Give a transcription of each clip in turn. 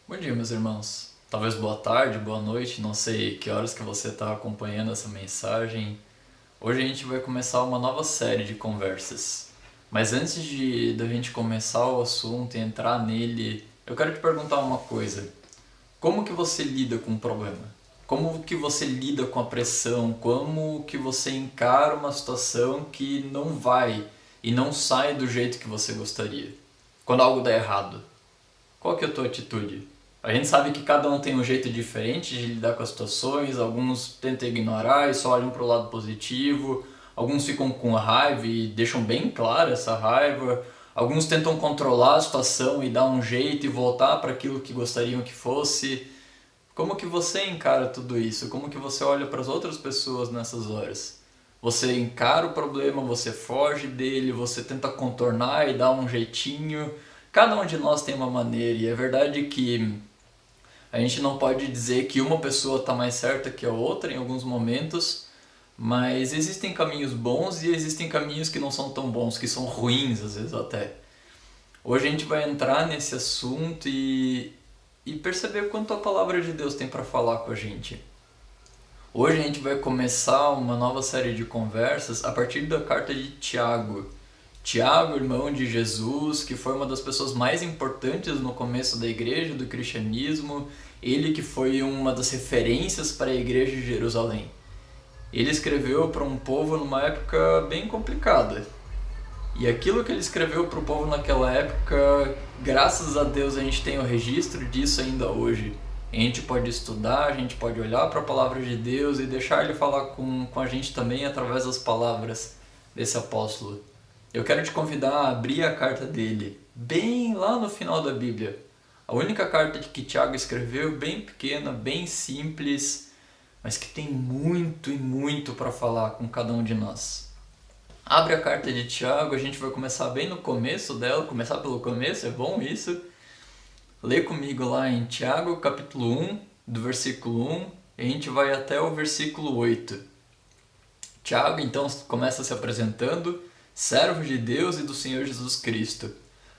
Bom dia, meus irmãos. Talvez boa tarde, boa noite, não sei que horas que você está acompanhando essa mensagem. Hoje a gente vai começar uma nova série de conversas. Mas antes de da gente começar o assunto e entrar nele, eu quero te perguntar uma coisa. Como que você lida com o problema? Como que você lida com a pressão? Como que você encara uma situação que não vai e não sai do jeito que você gostaria? Quando algo dá errado, qual que é a tua atitude? A gente sabe que cada um tem um jeito diferente de lidar com as situações, alguns tentam ignorar e só olham para o lado positivo, alguns ficam com raiva e deixam bem clara essa raiva, alguns tentam controlar a situação e dar um jeito e voltar para aquilo que gostariam que fosse. Como que você encara tudo isso? Como que você olha para as outras pessoas nessas horas? Você encara o problema, você foge dele, você tenta contornar e dar um jeitinho. Cada um de nós tem uma maneira, e é verdade que a gente não pode dizer que uma pessoa está mais certa que a outra em alguns momentos, mas existem caminhos bons e existem caminhos que não são tão bons, que são ruins às vezes até. Hoje a gente vai entrar nesse assunto e perceber quanto a palavra de Deus tem para falar com a gente. Hoje a gente vai começar uma nova série de conversas a partir da carta de Tiago. Tiago, irmão de Jesus, que foi uma das pessoas mais importantes no começo da igreja, do cristianismo, ele que foi uma das referências para a igreja de Jerusalém. Ele escreveu para um povo numa época bem complicada. E aquilo que ele escreveu para o povo naquela época, graças a Deus a gente tem o registro disso ainda hoje. A gente pode estudar, a gente pode olhar para a palavra de Deus e deixar ele falar com a gente também através das palavras desse apóstolo. Eu quero te convidar a abrir a carta dele, bem lá no final da Bíblia. A única carta que Tiago escreveu, bem pequena, bem simples, mas que tem muito e muito para falar com cada um de nós. Abre a carta de Tiago, a gente vai começar bem no começo dela, começar pelo começo, é bom isso. Lê comigo lá em Tiago, capítulo 1, do versículo 1, e a gente vai até o versículo 8. Tiago então começa se apresentando, servo de Deus e do Senhor Jesus Cristo,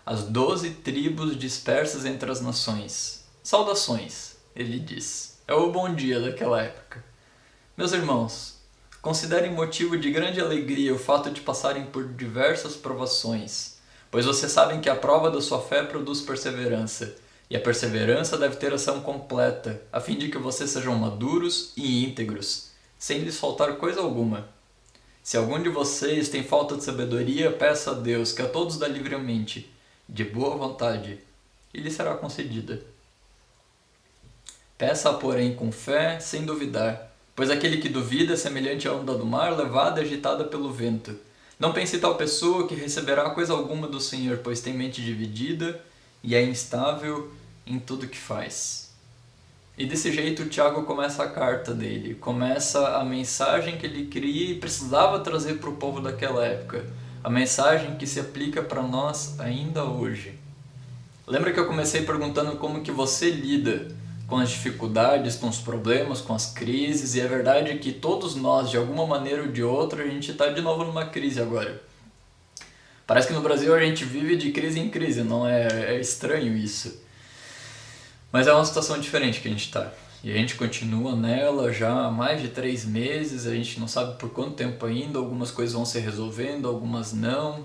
as 12 tribos dispersas entre as nações. Saudações, ele diz. É o bom dia daquela época. Meus irmãos, considerem motivo de grande alegria o fato de passarem por diversas provações, pois vocês sabem que a prova da sua fé produz perseverança, e a perseverança deve ter ação completa, a fim de que vocês sejam maduros e íntegros, sem lhes faltar coisa alguma. Se algum de vocês tem falta de sabedoria, peça a Deus, que a todos dá livremente, de boa vontade, e lhe será concedida. Peça, porém, com fé, sem duvidar, pois aquele que duvida é semelhante à onda do mar, levada e agitada pelo vento. Não pense tal pessoa que receberá coisa alguma do Senhor, pois tem mente dividida e é instável em tudo que faz. E desse jeito o Tiago começa a carta dele, começa a mensagem que ele queria e precisava trazer para o povo daquela época, a mensagem que se aplica para nós ainda hoje. Lembra que eu comecei perguntando como que você lida com as dificuldades, com os problemas, com as crises, e a verdade é que todos nós, de alguma maneira ou de outra, a gente está de novo numa crise agora. Parece que no Brasil a gente vive de crise em crise, não é? É estranho isso. Mas é uma situação diferente que a gente está. E a gente continua nela já há mais de 3 meses, a gente não sabe por quanto tempo ainda, algumas coisas vão se resolvendo, algumas não.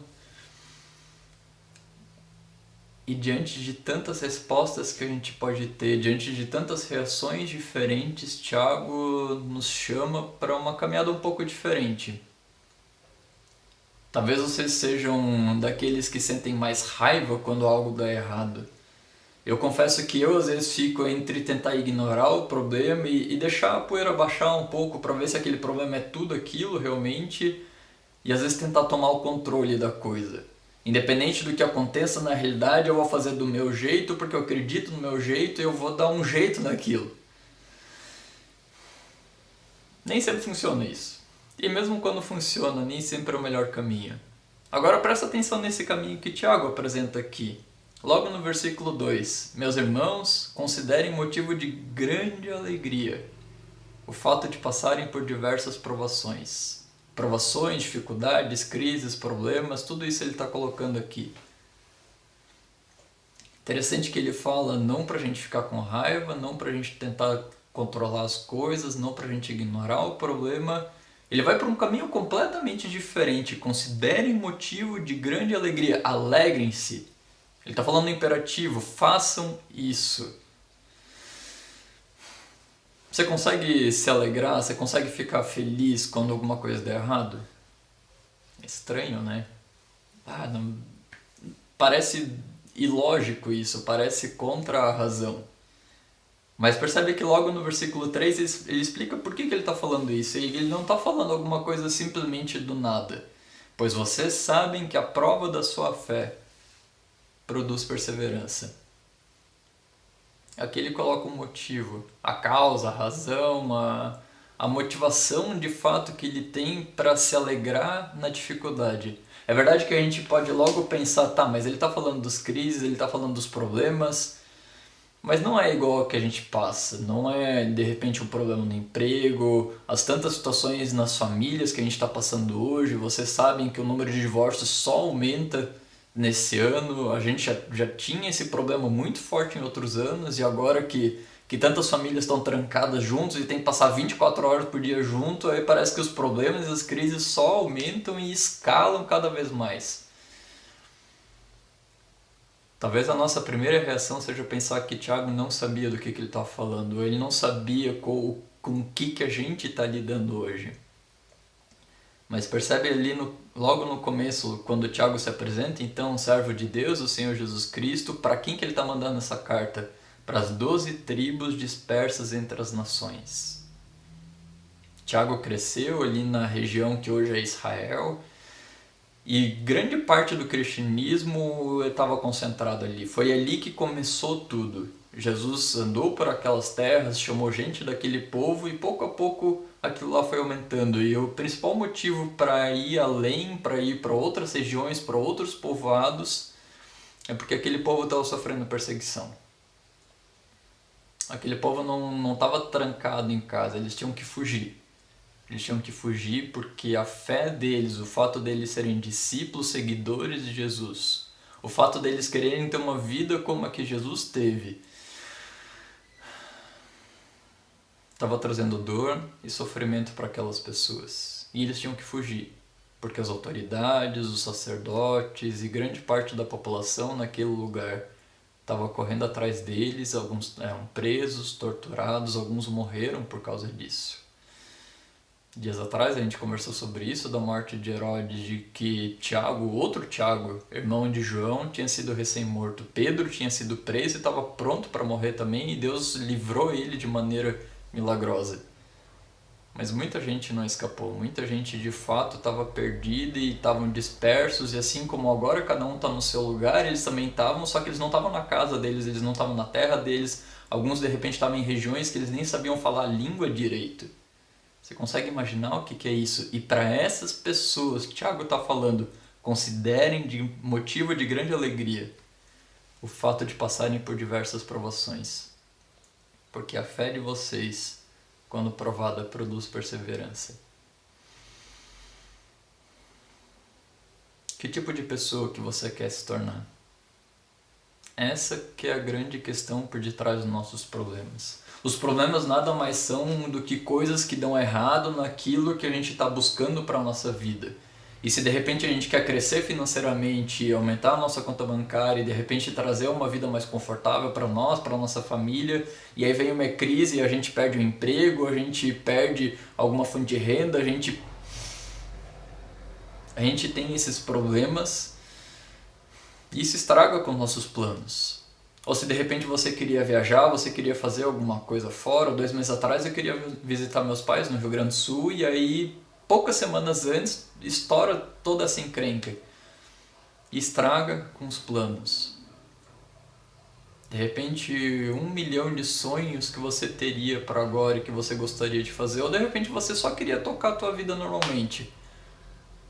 E diante de tantas respostas que a gente pode ter, diante de tantas reações diferentes, Tiago nos chama para uma caminhada um pouco diferente. Talvez vocês sejam daqueles que sentem mais raiva quando algo dá errado. Eu confesso que eu às vezes fico entre tentar ignorar o problema e deixar a poeira baixar um pouco para ver se aquele problema é tudo aquilo realmente, e às vezes tentar tomar o controle da coisa. Independente do que aconteça na realidade, eu vou fazer do meu jeito porque eu acredito no meu jeito e eu vou dar um jeito naquilo. Nem sempre funciona isso. E mesmo quando funciona, nem sempre é o melhor caminho. Agora presta atenção nesse caminho que Tiago apresenta aqui. Logo no versículo 2, meus irmãos, considerem motivo de grande alegria o fato de passarem por diversas provações. Provações, dificuldades, crises, problemas, tudo isso ele está colocando aqui. Interessante que ele fala não pra gente ficar com raiva, não pra gente tentar controlar as coisas, não pra gente ignorar o problema. Ele vai para um caminho completamente diferente. Considerem motivo de grande alegria. Alegrem-se. Ele está falando no imperativo. Façam isso. Você consegue se alegrar? Você consegue ficar feliz quando alguma coisa der errado? É estranho, né? Não... Parece ilógico isso. Parece contra a razão. Mas percebe que logo no versículo 3 ele explica por que ele está falando isso. E ele não está falando alguma coisa simplesmente do nada. Pois vocês sabem que a prova da sua fé produz perseverança. Aqui ele coloca um motivo, a causa, a razão, a motivação de fato que ele tem para se alegrar na dificuldade. É verdade que a gente pode logo pensar, tá, mas ele está falando dos crises, ele está falando dos problemas, mas não é igual ao que a gente passa, não é de repente um problema no emprego, as tantas situações nas famílias que a gente está passando hoje. Vocês sabem que o número de divórcios só aumenta nesse ano, a gente já tinha esse problema muito forte em outros anos, e agora que tantas famílias estão trancadas juntos e tem que passar 24 horas por dia junto, aí parece que os problemas e as crises só aumentam e escalam cada vez mais. Talvez a nossa primeira reação seja pensar que Tiago não sabia do que ele estava falando, ou ele não sabia com o que a gente está lidando hoje. Mas percebe ali logo no começo, quando Tiago se apresenta, então, servo de Deus, o Senhor Jesus Cristo, para quem que ele está mandando essa carta? Para as 12 tribos dispersas entre as nações. Tiago cresceu ali na região que hoje é Israel, e grande parte do cristianismo estava concentrado ali. Foi ali que começou tudo. Jesus andou por aquelas terras, chamou gente daquele povo e pouco a pouco aquilo lá foi aumentando. E o principal motivo para ir além, para ir para outras regiões, para outros povoados, é porque aquele povo estava sofrendo perseguição. Aquele povo não estava trancado em casa, eles tinham que fugir. Eles tinham que fugir porque a fé deles, o fato deles serem discípulos, seguidores de Jesus, o fato deles quererem ter uma vida como a que Jesus teve, estava trazendo dor e sofrimento para aquelas pessoas. E eles tinham que fugir, porque as autoridades, os sacerdotes e grande parte da população naquele lugar estava correndo atrás deles. Alguns eram presos, torturados, alguns morreram por causa disso. Dias atrás a gente conversou sobre isso, da morte de Herodes, de que Tiago, outro Tiago, irmão de João, tinha sido recém-morto. Pedro tinha sido preso e estava pronto para morrer também, e Deus livrou ele de maneira milagrosa. Mas muita gente não escapou, muita gente de fato estava perdida e estavam dispersos, e assim como agora cada um está no seu lugar, eles também estavam, só que eles não estavam na casa deles, eles não estavam na terra deles, alguns de repente estavam em regiões que eles nem sabiam falar a língua direito. Você consegue imaginar o que é isso? E para essas pessoas, Tiago está falando, considerem de motivo de grande alegria o fato de passarem por diversas provações. Porque a fé de vocês, quando provada, produz perseverança. Que tipo de pessoa que você quer se tornar? Essa que é a grande questão por detrás dos nossos problemas. Os problemas nada mais são do que coisas que dão errado naquilo que a gente está buscando para a nossa vida. E se de repente a gente quer crescer financeiramente, aumentar a nossa conta bancária e de repente trazer uma vida mais confortável para nós, para a nossa família, e aí vem uma crise e a gente perde o emprego, a gente perde alguma fonte de renda, a gente tem esses problemas e isso estraga com nossos planos. Ou se de repente você queria viajar, você queria fazer alguma coisa fora. 2 meses atrás eu queria visitar meus pais no Rio Grande do Sul e aí poucas semanas antes estoura toda essa encrenca e estraga com os planos. De repente 1 milhão de sonhos que você teria para agora e que você gostaria de fazer, ou de repente você só queria tocar a tua vida normalmente.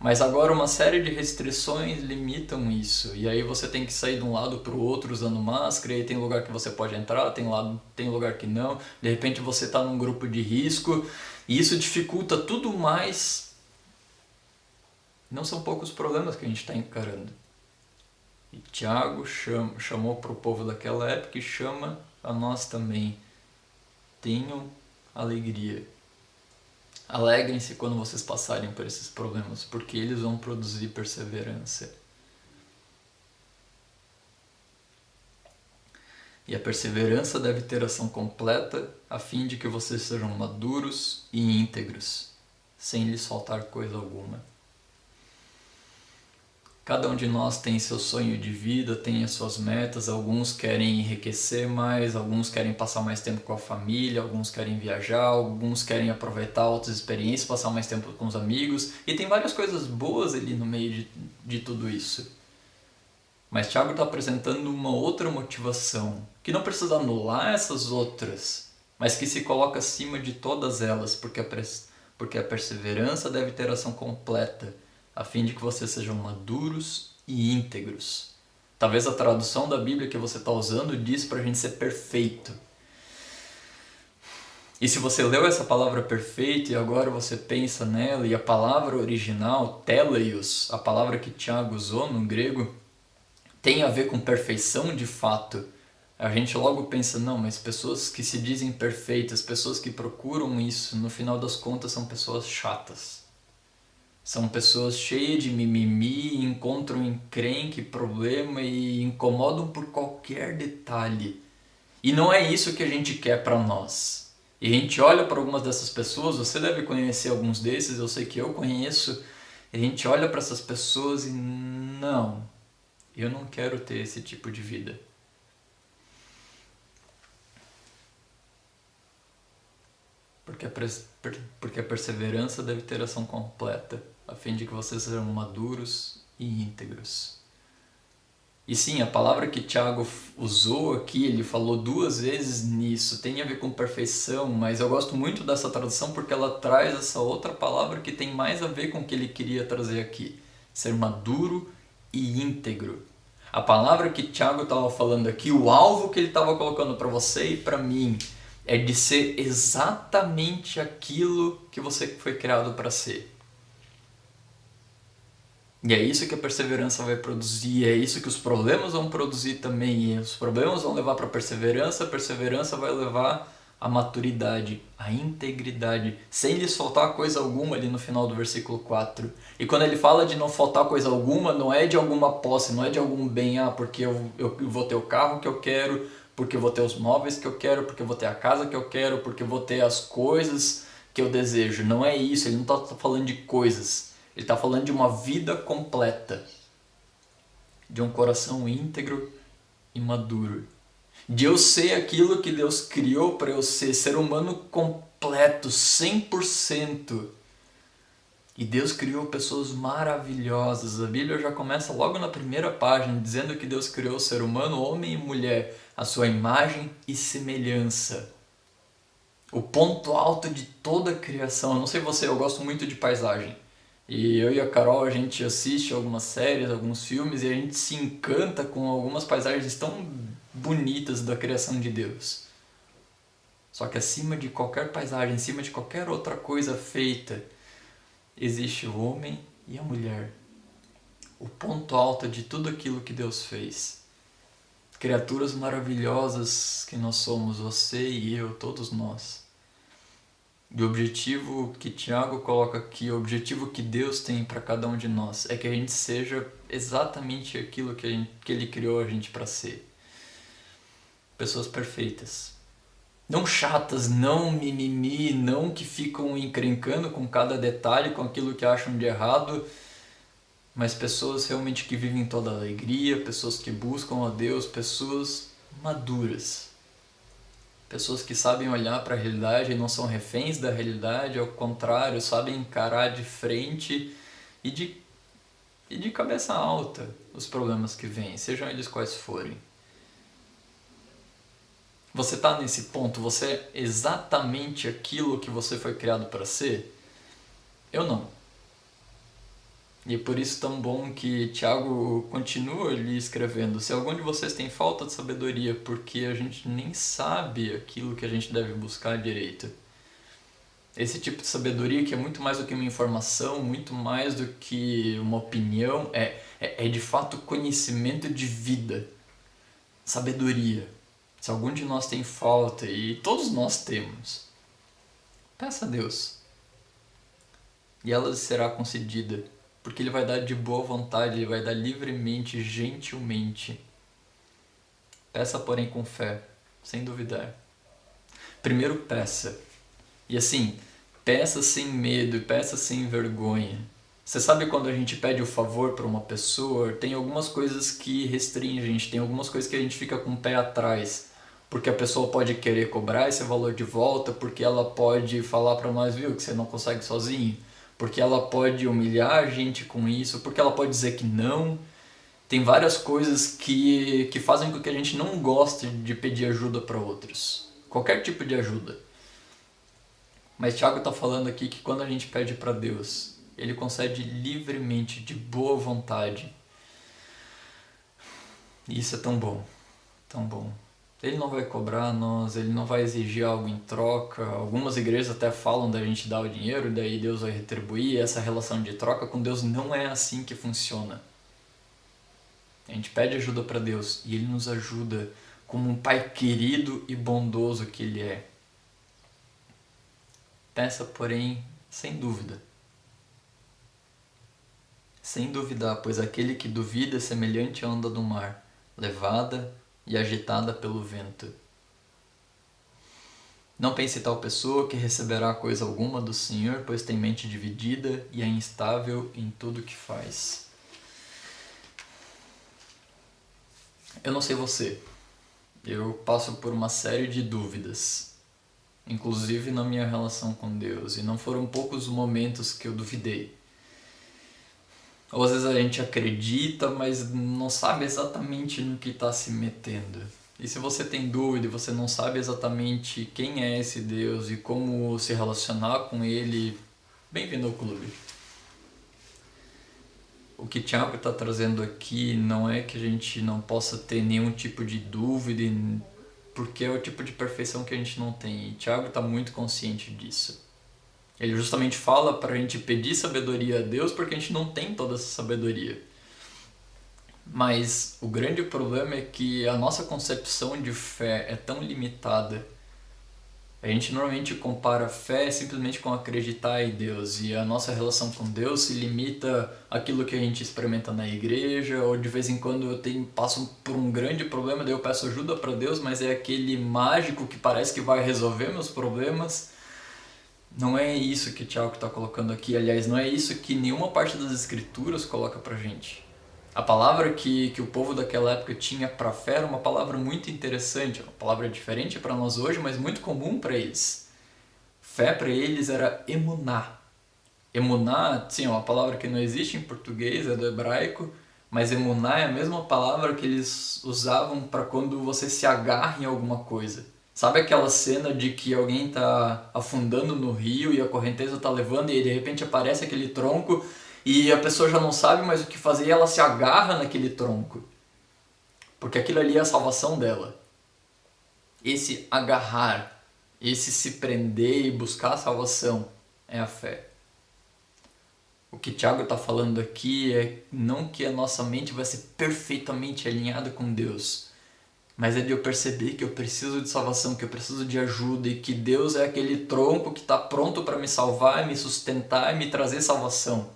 Mas agora uma série de restrições limitam isso, e aí você tem que sair de um lado para o outro usando máscara, e aí tem lugar que você pode entrar, tem lugar que não, de repente você está num grupo de risco, e isso dificulta tudo mais. Não são poucos problemas que a gente está encarando. E Tiago chamou para o povo daquela época e chama a nós também. Tenham alegria. Alegrem-se quando vocês passarem por esses problemas, porque eles vão produzir perseverança. E a perseverança deve ter ação completa, a fim de que vocês sejam maduros e íntegros, sem lhes faltar coisa alguma. Cada um de nós tem seu sonho de vida, tem as suas metas, alguns querem enriquecer mais, alguns querem passar mais tempo com a família, alguns querem viajar, alguns querem aproveitar outras experiências, passar mais tempo com os amigos, e tem várias coisas boas ali no meio de tudo isso. Mas Tiago está apresentando uma outra motivação, que não precisa anular essas outras, mas que se coloca acima de todas elas, porque a perseverança deve ter ação completa, a fim de que vocês sejam maduros e íntegros. Talvez a tradução da Bíblia que você está usando diz para a gente ser perfeito. E se você leu essa palavra perfeito e agora você pensa nela, e a palavra original, teleios, a palavra que Tiago usou no grego, tem a ver com perfeição de fato, a gente logo pensa, não, mas pessoas que se dizem perfeitas, pessoas que procuram isso, no final das contas são pessoas chatas. São pessoas cheias de mimimi, encontram encrenque, problema e incomodam por qualquer detalhe. E não é isso que a gente quer para nós. E a gente olha para algumas dessas pessoas, você deve conhecer alguns desses, eu sei que eu conheço, e a gente olha para essas pessoas e não, eu não quero ter esse tipo de vida. Porque a perseverança deve ter ação completa, a fim de que vocês sejam maduros e íntegros. E sim, a palavra que Tiago usou aqui, ele falou 2 vezes nisso, tem a ver com perfeição, mas eu gosto muito dessa tradução porque ela traz essa outra palavra que tem mais a ver com o que ele queria trazer aqui, ser maduro e íntegro. A palavra que Tiago estava falando aqui, o alvo que ele estava colocando para você e para mim, é de ser exatamente aquilo que você foi criado para ser. E é isso que a perseverança vai produzir, é isso que os problemas vão produzir também. E os problemas vão levar para a perseverança vai levar à maturidade, à integridade, sem lhes faltar coisa alguma ali no final do versículo 4. E quando ele fala de não faltar coisa alguma, não é de alguma posse, não é de algum bem, porque eu vou ter o carro que eu quero, porque eu vou ter os móveis que eu quero, porque eu vou ter a casa que eu quero, porque eu vou ter as coisas que eu desejo. Não é isso, ele não está falando de coisas. Ele está falando de uma vida completa, de um coração íntegro e maduro, de eu ser aquilo que Deus criou para eu ser humano completo, 100%. E Deus criou pessoas maravilhosas. A Bíblia já começa logo na primeira página dizendo que Deus criou o ser humano, homem e mulher, a sua imagem e semelhança. O ponto alto de toda a criação. Eu não sei você, eu gosto muito de paisagem. E eu e a Carol, a gente assiste algumas séries, alguns filmes, e a gente se encanta com algumas paisagens tão bonitas da criação de Deus. Só que acima de qualquer paisagem, acima de qualquer outra coisa feita, existe o homem e a mulher. O ponto alto de tudo aquilo que Deus fez. Criaturas maravilhosas que nós somos, você e eu, todos nós. E o objetivo que Tiago coloca aqui, o objetivo que Deus tem para cada um de nós, é que a gente seja exatamente aquilo que Ele criou a gente para ser. Pessoas perfeitas. Não chatas, não mimimi, não que ficam encrencando com cada detalhe, com aquilo que acham de errado, mas pessoas realmente que vivem toda a alegria, pessoas que buscam a Deus, pessoas maduras. Pessoas que sabem olhar para a realidade e não são reféns da realidade, ao contrário, sabem encarar de frente e de cabeça alta os problemas que vêm, sejam eles quais forem. Você está nesse ponto? Você é exatamente aquilo que você foi criado para ser? Eu não. E é por isso tão bom que Tiago continua ali escrevendo. Se algum de vocês tem falta de sabedoria, porque a gente nem sabe aquilo que a gente deve buscar direito. Esse tipo de sabedoria que é muito mais do que uma informação, muito mais do que uma opinião, é de fato conhecimento de vida, sabedoria. Se algum de nós tem falta, e todos nós temos, peça a Deus e ela será concedida, porque Ele vai dar de boa vontade, Ele vai dar livremente, gentilmente. Peça, porém, com fé, sem duvidar. Primeiro peça. E assim, peça sem medo e peça sem vergonha. Você sabe quando a gente pede o favor para uma pessoa, tem algumas coisas que restringem a gente, tem algumas coisas que a gente fica com o pé atrás. Porque a pessoa pode querer cobrar esse valor de volta, porque ela pode falar para nós, viu, que você não consegue sozinho. Porque ela pode humilhar a gente com isso, porque ela pode dizer que não. Tem várias coisas que fazem com que a gente não goste de pedir ajuda para outros. Qualquer tipo de ajuda. Mas Tiago está falando aqui que quando a gente pede para Deus, Ele concede livremente, de boa vontade. E isso é tão bom, tão bom. Ele não vai cobrar nós, Ele não vai exigir algo em troca. Algumas igrejas até falam da gente dar o dinheiro, e daí Deus vai retribuir. Essa relação de troca com Deus não é assim que funciona. A gente pede ajuda para Deus e Ele nos ajuda como um Pai querido e bondoso que Ele é. Peça, porém, sem dúvida. Sem duvidar, pois aquele que duvida é semelhante à onda do mar, levada e agitada pelo vento. Não pense tal pessoa que receberá coisa alguma do Senhor, pois tem mente dividida e é instável em tudo o que faz. Eu não sei você, eu passo por uma série de dúvidas, inclusive na minha relação com Deus, e não foram poucos momentos que eu duvidei. Ou às vezes a gente acredita, mas não sabe exatamente no que está se metendo. E se você tem dúvida e você não sabe exatamente quem é esse Deus e como se relacionar com Ele, bem-vindo ao clube. O que Tiago está trazendo aqui não é que a gente não possa ter nenhum tipo de dúvida, porque é o tipo de perfeição que a gente não tem. E Tiago está muito consciente disso. Ele justamente fala para a gente pedir sabedoria a Deus porque a gente não tem toda essa sabedoria. Mas o grande problema é que a nossa concepção de fé é tão limitada. A gente normalmente compara fé simplesmente com acreditar em Deus, e a nossa relação com Deus se limita àquilo que a gente experimenta na igreja, ou de vez em quando passo por um grande problema, daí eu peço ajuda para Deus, mas é aquele mágico que parece que vai resolver meus problemas. Não é isso que Tiago está colocando aqui, aliás, não é isso que nenhuma parte das escrituras coloca pra gente. A palavra que o povo daquela época tinha para fé era uma palavra muito interessante, uma palavra diferente para nós hoje, mas muito comum para eles. Fé para eles era emuná. Emuná, sim, é uma palavra que não existe em português, é do hebraico, mas emuná é a mesma palavra que eles usavam para quando você se agarra em alguma coisa. Sabe aquela cena de que alguém está afundando no rio e a correnteza está levando e de repente aparece aquele tronco e a pessoa já não sabe mais o que fazer e ela se agarra naquele tronco? Porque aquilo ali é a salvação dela. Esse agarrar, esse se prender e buscar a salvação é a fé. O que Tiago está falando aqui é não que a nossa mente vai ser perfeitamente alinhada com Deus, mas é de eu perceber que eu preciso de salvação, que eu preciso de ajuda e que Deus é aquele tronco que está pronto para me salvar, me sustentar e me trazer salvação.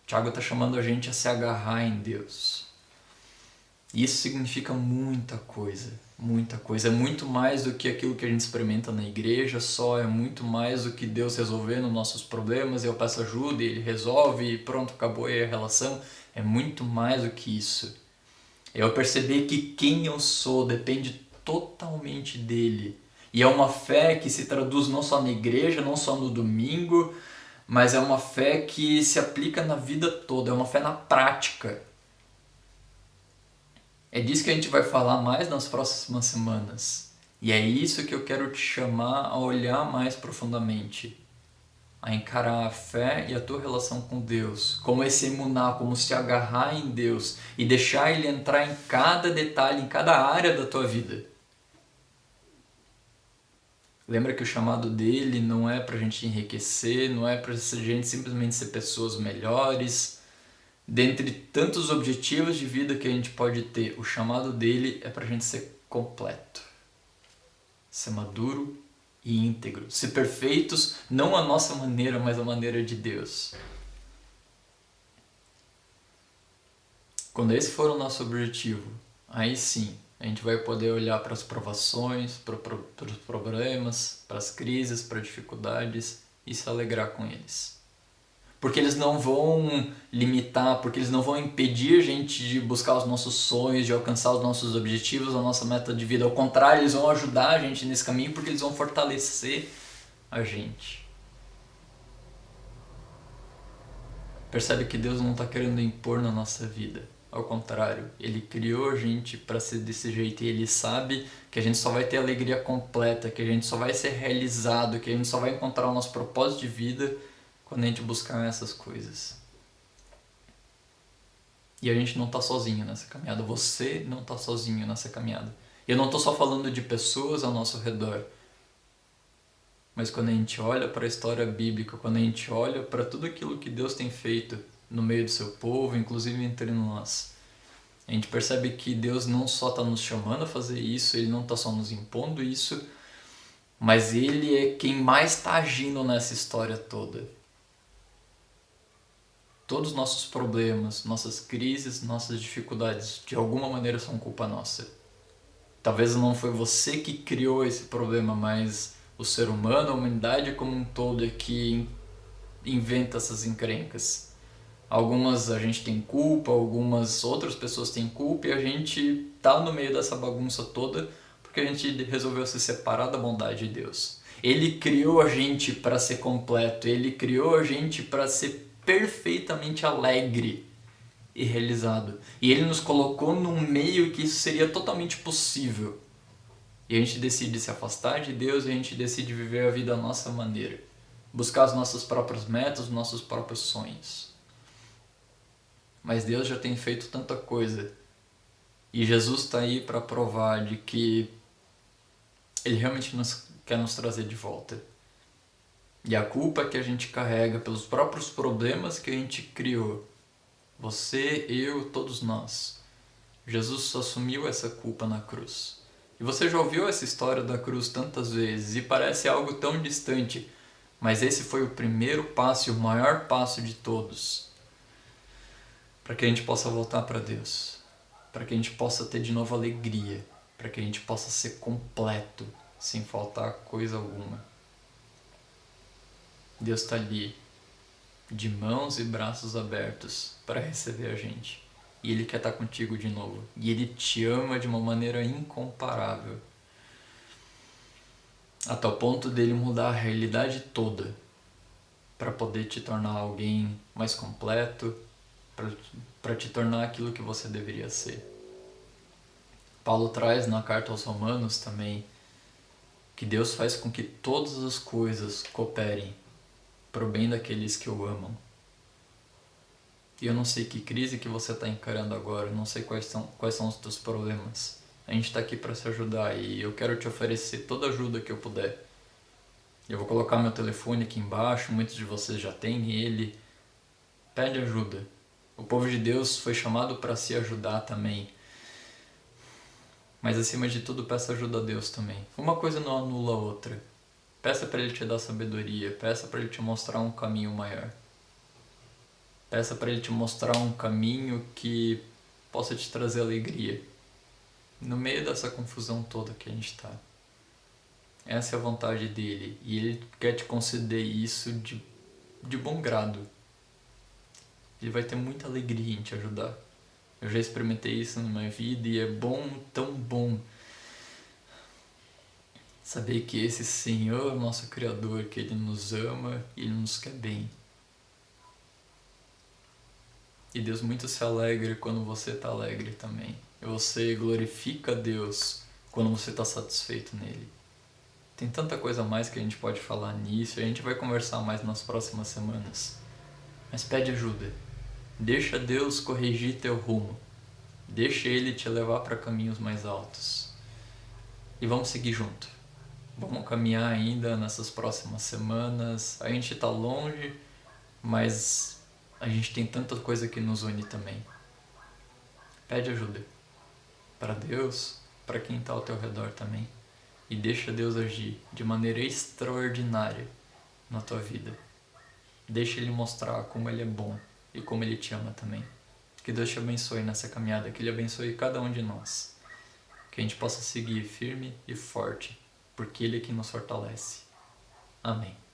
Tiago está chamando a gente a se agarrar em Deus. E isso significa muita coisa, muita coisa. É muito mais do que aquilo que a gente experimenta na igreja só, é muito mais do que Deus resolvendo nossos problemas, eu peço ajuda e Ele resolve e pronto, acabou aí a relação. É muito mais do que isso. Eu perceber que quem eu sou depende totalmente dele. E é uma fé que se traduz não só na igreja, não só no domingo, mas é uma fé que se aplica na vida toda, é uma fé na prática. É disso que a gente vai falar mais nas próximas semanas. E é isso que eu quero te chamar a olhar mais profundamente. A encarar a fé e a tua relação com Deus, como esse emuná, como se agarrar em Deus e deixar Ele entrar em cada detalhe, em cada área da tua vida. Lembra que o chamado dele não é pra gente enriquecer, não é pra gente simplesmente ser pessoas melhores. Dentre tantos objetivos de vida que a gente pode ter, o chamado dele é pra gente ser completo, ser maduro e íntegro, ser perfeitos, não a nossa maneira, mas a maneira de Deus. Quando esse for o nosso objetivo, aí sim, a gente vai poder olhar para as provações, para os problemas, para as crises, para as dificuldades e se alegrar com eles. Porque eles não vão limitar, porque eles não vão impedir a gente de buscar os nossos sonhos, de alcançar os nossos objetivos, a nossa meta de vida. Ao contrário, eles vão ajudar a gente nesse caminho porque eles vão fortalecer a gente. Percebe que Deus não está querendo impor na nossa vida. Ao contrário, Ele criou a gente para ser desse jeito e Ele sabe que a gente só vai ter alegria completa, que a gente só vai ser realizado, que a gente só vai encontrar o nosso propósito de vida quando a gente buscar essas coisas. E a gente não está sozinho nessa caminhada, você não está sozinho nessa caminhada. E eu não estou só falando de pessoas ao nosso redor, mas quando a gente olha para a história bíblica, quando a gente olha para tudo aquilo que Deus tem feito no meio do seu povo, inclusive entre nós, a gente percebe que Deus não só está nos chamando a fazer isso, Ele não está só nos impondo isso, mas Ele é quem mais está agindo nessa história toda. Todos os nossos problemas, nossas crises, nossas dificuldades, de alguma maneira são culpa nossa. Talvez não foi você que criou esse problema, mas o ser humano, a humanidade como um todo é que inventa essas encrencas. Algumas a gente tem culpa, algumas outras pessoas têm culpa e a gente tá no meio dessa bagunça toda porque a gente resolveu se separar da bondade de Deus. Ele criou a gente para ser completo, Ele criou a gente para ser perfeitamente alegre e realizado. E Ele nos colocou num meio que isso seria totalmente possível. E a gente decide se afastar de Deus e a gente decide viver a vida à nossa maneira. Buscar as nossas próprias metas, os nossos próprios sonhos. Mas Deus já tem feito tanta coisa. E Jesus está aí para provar de que Ele realmente quer nos trazer de volta. E a culpa que a gente carrega pelos próprios problemas que a gente criou. Você, eu, todos nós. Jesus assumiu essa culpa na cruz. E você já ouviu essa história da cruz tantas vezes e parece algo tão distante, mas esse foi o primeiro passo e o maior passo de todos. Para que a gente possa voltar para Deus, para que a gente possa ter de novo alegria, para que a gente possa ser completo, sem faltar coisa alguma. Deus está ali, de mãos e braços abertos, para receber a gente. E Ele quer estar contigo de novo. E Ele te ama de uma maneira incomparável. A tal ponto dele mudar a realidade toda, para poder te tornar alguém mais completo, para te tornar aquilo que você deveria ser. Paulo traz na carta aos Romanos também que Deus faz com que todas as coisas cooperem para o bem daqueles que o amam. E eu não sei que crise que você está encarando agora, eu não sei quais são os teus problemas. A gente está aqui para se ajudar e eu quero te oferecer toda a ajuda que eu puder. Eu vou colocar meu telefone aqui embaixo, muitos de vocês já têm ele. Pede ajuda. O povo de Deus foi chamado para se ajudar também. Mas acima de tudo, peça ajuda a Deus também. Uma coisa não anula a outra. Peça para Ele te dar sabedoria, peça para Ele te mostrar um caminho maior. Peça para Ele te mostrar um caminho que possa te trazer alegria. No meio dessa confusão toda que a gente está. Essa é a vontade dEle. E Ele quer te conceder isso de bom grado. Ele vai ter muita alegria em te ajudar. Eu já experimentei isso na minha vida e é bom, tão bom, saber que esse Senhor, nosso Criador, que Ele nos ama e Ele nos quer bem. E Deus muito se alegra quando você está alegre também. E você glorifica a Deus quando você está satisfeito nele. Tem tanta coisa a mais que a gente pode falar nisso e a gente vai conversar mais nas próximas semanas. Mas pede ajuda. Deixa Deus corrigir teu rumo. Deixa Ele te levar para caminhos mais altos. E vamos seguir junto. Vamos caminhar ainda nessas próximas semanas. A gente tá longe, mas a gente tem tanta coisa que nos une também. Pede ajuda para Deus, para quem está ao teu redor também. E deixa Deus agir de maneira extraordinária na tua vida. Deixa Ele mostrar como Ele é bom e como Ele te ama também. Que Deus te abençoe nessa caminhada, que Ele abençoe cada um de nós. Que a gente possa seguir firme e forte, porque Ele é quem nos fortalece. Amém.